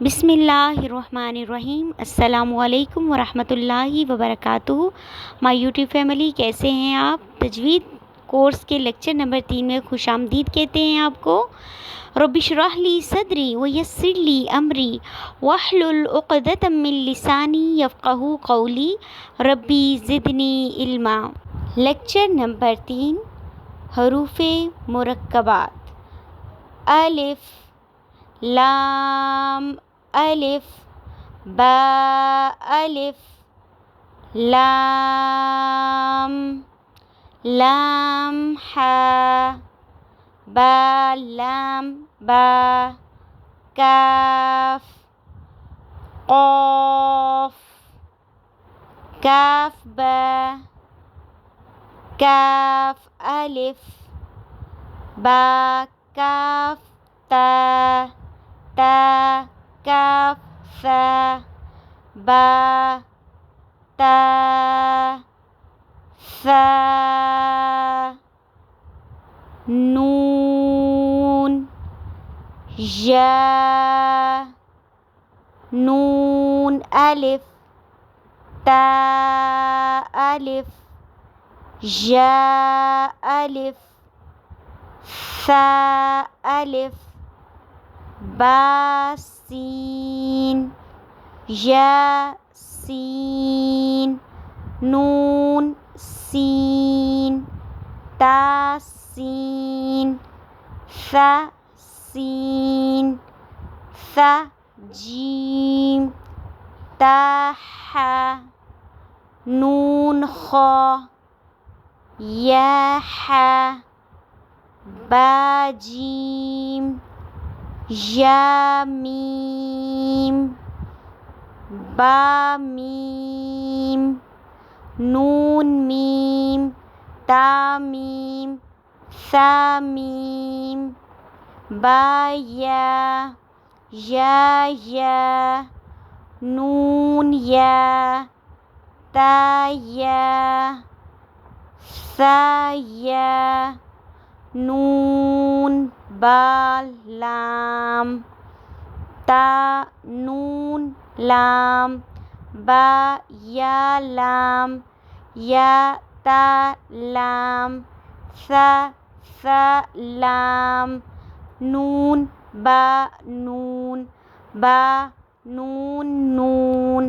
बिस्मिल्लाहिर्रहमानिर्रहीम। अस्सलामुअलैकुम वरहमतुल्लाहि वबरकातुहू। माय यूट्यूब फैमिली, कैसे हैं आप? तजवीद कोर्स के लेक्चर नंबर 3 में खुशामदीद कहते हैं आपको। रब्बिशरह ली सदरी व यस्सिर ली अमरी वहलुल उक़दतम मिन लिसानी यफ़क़हू क़ौली रब्बी ज़िदनी इल्मा। Lecture number 3, हरूफ़े मुरक्कबात। अलिफ लाम अलिफ बा अलिफ लाम लाम हा बा लाम बा काफ क़ाफ काफ बा काफ अलिफ बा काफ ता ता काफ सा बा ता सा नून या नून अलिफ ता अलिफ या अलिफ सा अलिफ बा सीन या सीन नून सीन ता सीन सा सीन सा जीम ता हा नून खा या हा बा जीम या मीम बा मीम नून मीम ता मीम सा मीम बा या नून या ता या सा या नून बा लाम ता नून लाम बा या ता लाम सा लाम नून बा नून नून।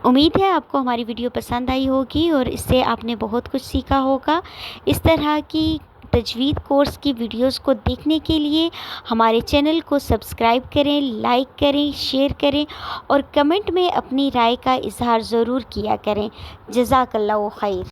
उम्मीद है आपको हमारी वीडियो पसंद आई होगी और इससे आपने बहुत कुछ सीखा होगा। इस तरह की तजवीद कोर्स की वीडियोस को देखने के लिए हमारे चैनल को सब्सक्राइब करें, लाइक करें, शेयर करें और कमेंट में अपनी राय का इजहार ज़रूर किया करें। जज़ाकल्लाहु खैर।